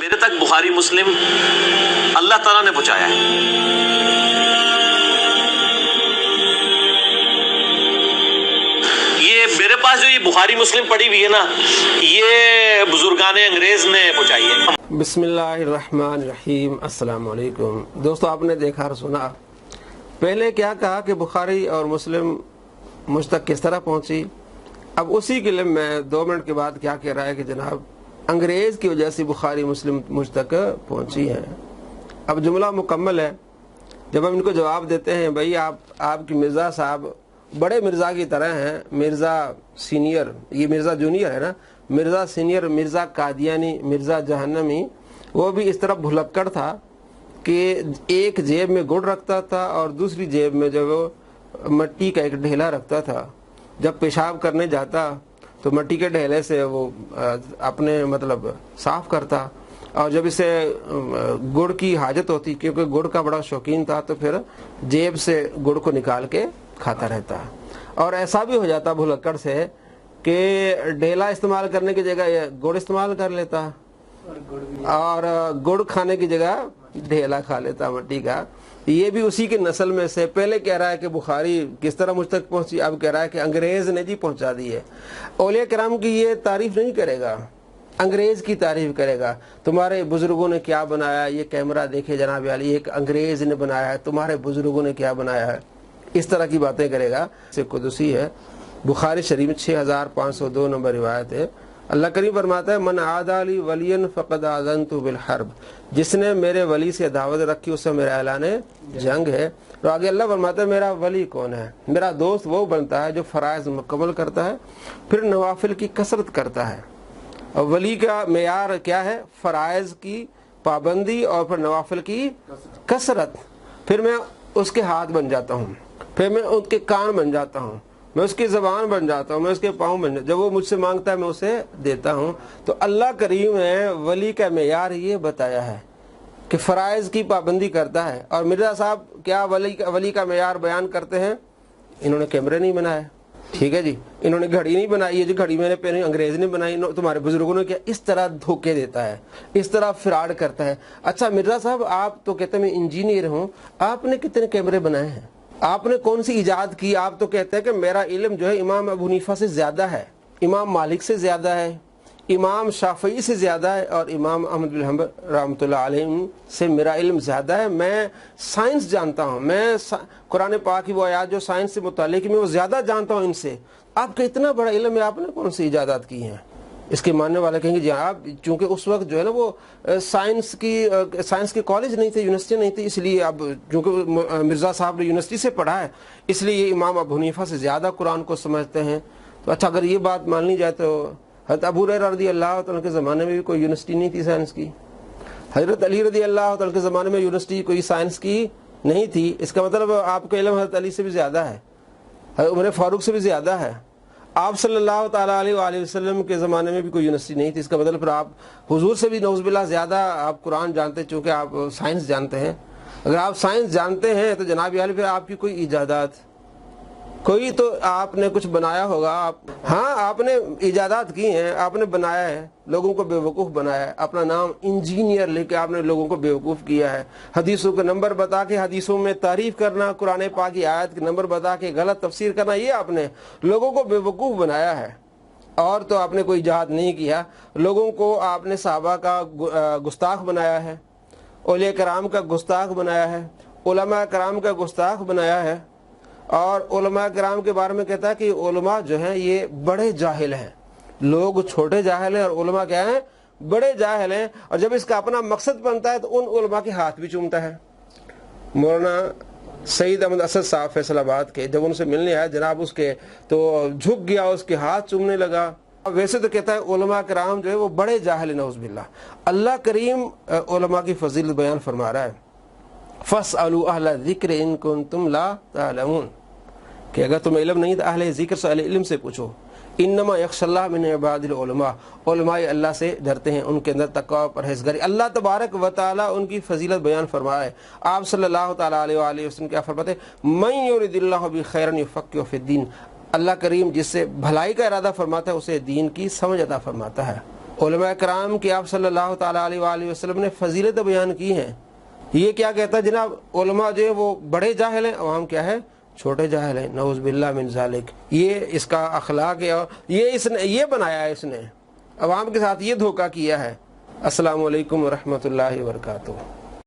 میرے تک بخاری مسلم اللہ تعالیٰ نے پہنچایا ہے. یہ میرے پاس جو یہ بخاری مسلم پڑھی ہوئی ہے نا، یہ بزرگان انگریز نے پہنچائی ہے. بسم اللہ الرحمن الرحیم. السلام علیکم دوستو، آپ نے دیکھا اور سنا پہلے کیا کہا کہ بخاری اور مسلم مجھ تک کس طرح پہنچی. اب اسی کے لیے میں 2 منٹ کے بعد کیا کہہ رہا ہے کہ جناب انگریز کی وجہ سے بخاری مسلم مجھ تک پہنچی ہے. اب جملہ مکمل ہے. جب ہم ان کو جواب دیتے ہیں بھائی آپ کی مرزا صاحب بڑے مرزا کی طرح ہیں، مرزا سینئر، یہ مرزا جونیئر ہے نا، مرزا سینئر، مرزا قادیانی، مرزا جہنمی، وہ بھی اس طرح بھلکڑ تھا کہ ایک جیب میں گڑ رکھتا تھا اور دوسری جیب میں جو وہ مٹی کا ایک ڈھیلا رکھتا تھا. جب پیشاب کرنے جاتا تو مٹی کے ڈھیلے سے وہ اپنے صاف کرتا، اور جب اسے گڑ کی حاجت ہوتی، کیونکہ گڑ کا بڑا شوقین تھا، تو پھر جیب سے گڑ کو نکال کے کھاتا رہتا. اور ایسا بھی ہو جاتا بھلکڑ سے کہ ڈھیلا استعمال کرنے کی جگہ گڑ استعمال کر لیتا، اور گڑ کھانے کی جگہ ڈھیلا کھا لیتا مٹی کا. یہ بھی اسی کی نسل میں سے. پہلے کہہ رہا ہے کہ بخاری کس طرح مجھ تک پہنچی، اب کہہ رہا ہے کہ انگریز نے جی پہنچا دی ہے. اولیاء کرام کی یہ تعریف نہیں کرے گا، انگریز کی تعریف کرے گا. تمہارے بزرگوں نے کیا بنایا، یہ کیمرہ دیکھے جناب علی، ایک انگریز نے بنایا ہے، تمہارے بزرگوں نے کیا بنایا ہے، اس طرح کی باتیں کرے گا. سے قدسی ہے، بخاری شریف میں 6502 نمبر روایت ہے. اللہ کریم فرماتا ہے من عادی لی ولی فقد آذنت بالحرب، جس نے میرے ولی سے دعوت رکھی اس سے میرا اعلان جنگ ہے. تو آگے اللہ فرماتا ہے میرا ولی کون ہے؟ میرا دوست وہ بنتا ہے جو فرائض مکمل کرتا ہے، پھر نوافل کی کثرت کرتا ہے. اور ولی کا معیار کیا ہے؟ فرائض کی پابندی اور پھر نوافل کی کثرت. پھر میں اس کے ہاتھ بن جاتا ہوں، پھر میں اس کے کان بن جاتا ہوں، میں اس کی زبان بن جاتا ہوں، میں اس کے پاؤں بن جاتا ہوں. جب وہ مجھ سے مانگتا ہے میں اسے دیتا ہوں. تو اللہ کریم نے ولی کا معیار یہ بتایا ہے کہ فرائض کی پابندی کرتا ہے. اور مرزا صاحب کیا ولی کا معیار بیان کرتے ہیں؟ انہوں نے کیمرے نہیں بنائے، ٹھیک ہے جی، انہوں نے گھڑی نہیں بنائی ہے، جو گھڑی میں نے پہنی انگریز نے بنائی، تمہارے بزرگوں نے کیا. اس طرح دھوکے دیتا ہے، اس طرح فراڈ کرتا ہے. اچھا مرزا صاحب آپ تو کہتے ہیں میں انجینئر ہوں، آپ نے کتنے کیمرے بنائے ہیں؟ آپ نے کون سی ایجاد کی؟ آپ تو کہتے ہیں کہ میرا علم جو ہے امام ابو حنیفہ سے زیادہ ہے، امام مالک سے زیادہ ہے، امام شافعی سے زیادہ ہے، اور امام احمد بن حنبل رحمۃ اللہ علیہ سے میرا علم زیادہ ہے. میں سائنس جانتا ہوں، میں قرآن پاک کی وہ آیات جو سائنس سے متعلق میں وہ زیادہ جانتا ہوں ان سے. آپ کا اتنا بڑا علم ہے، آپ نے کون سی ایجادات کی ہیں؟ اس کے ماننے والے کہیں گے جی آپ، چونکہ اس وقت جو ہے نا وہ سائنس کی کالج نہیں تھے، یونیورسٹی نہیں تھی، اس لیے اب چونکہ مرزا صاحب نے یونیورسٹی سے پڑھا ہے اس لیے یہ امام ابو حنیفہ سے زیادہ قرآن کو سمجھتے ہیں. تو اچھا اگر یہ بات مان لی جائے تو حضرت ابو ہریرہ رضی اللہ تعالیٰ کے زمانے میں بھی کوئی یونیورسٹی نہیں تھی سائنس کی. حضرت علی رضی اللہ تعالیٰ کے زمانے میں یونیورسٹی کوئی سائنس کی نہیں تھی. اس کا مطلب آپ کا علم حضرت علی سے بھی زیادہ ہے، حضرت عمر فاروق سے بھی زیادہ ہے. آپ صلی اللہ تعالیٰ علیہ وآلہ وسلم کے زمانے میں بھی کوئی یونیورسٹی نہیں تھی. اس کا مطلب پھر آپ حضور سے بھی نعوذ باللہ زیادہ آپ قرآن جانتے ہیں، چونکہ آپ سائنس جانتے ہیں. اگر آپ سائنس جانتے ہیں تو جناب عالی پھر آپ کی کوئی ایجادات، کوئی تو آپ نے کچھ بنایا ہوگا. ہاں آپ نے ایجادات کی ہیں، آپ نے بنایا ہے، لوگوں کو بیوقوف بنایا ہے، اپنا نام انجینئر لے کے آپ نے لوگوں کو بیوقوف کیا ہے. حدیثوں کے نمبر بتا کے حدیثوں میں تعریف کرنا، قرآن پاک کی آیت کے نمبر بتا کے غلط تفسیر کرنا، یہ آپ نے لوگوں کو بیوقوف بنایا ہے. اور تو آپ نے کوئی ایجاد نہیں کیا. لوگوں کو آپ نے صحابہ کا گستاخ بنایا ہے، اولیاء کرام کا گستاخ بنایا ہے، علماء کرام کا گستاخ بنایا ہے. اور علماء کرام کے بارے میں کہتا ہے کہ علماء جو ہیں یہ بڑے جاہل ہیں. لوگ چھوٹے جاہل ہیں اور علماء کیا ہیں؟ بڑے جاہل ہیں. اور جب اس کا اپنا مقصد بنتا ہے تو ان علماء کے ہاتھ بھی چومتا ہے. مولانا سعید احمد اسد صاحب فیصل آباد کے جب ان سے ملنے آیا جناب اس کے تو جھک گیا، اس کے ہاتھ چومنے لگا. ویسے تو کہتا ہے علماء کرام جو ہے وہ بڑے جاہل ہیں نعوذ باللہ. اللہ کریم علماء کی فضیلت بیان فرما رہا ہے فَاسْأَلُوا أَهْلَ الذِّكْرِ إِن كُنتُمْ لَا تَعْلَمُونَ، کہ اگر تمہیں علم نہیں تو اہل ذکر سے، اہل علم سے پوچھو. انما یخشی اللہ من عباد العلماء، علماء اللہ سے ڈرتے ہیں، ان کے اندر تقوی و پرہیزگاری. اللہ تبارک و تعالیٰ ان کی فضیلت بیان فرمائے. آپ صلی اللہ تعالیٰ علیہ وآلہ وسلم کیا فرماتے ہیں؟ من یرد اللہ بہ خیرا یفقہہ فی الدین، اللہ کریم جس سے بھلائی کا ارادہ فرماتا ہے اسے دین کی سمجھ عطا فرماتا ہے. علماء کرام کی آپ صلی اللہ تعالیٰ علیہ وآلہ وسلم نے فضیلت بیان کی ہیں. یہ کیا کہتا ہے جناب؟ علماء جو ہے وہ بڑے جاہل ہیں، عوام کیا ہے؟ چھوٹے جاہل ہیں. نعوذ باللہ من ذالک. یہ اس کا اخلاق ہے، اور یہ بنایا ہے اس نے، عوام کے ساتھ یہ دھوکہ کیا ہے. السلام علیکم ورحمۃ اللہ وبرکاتہ.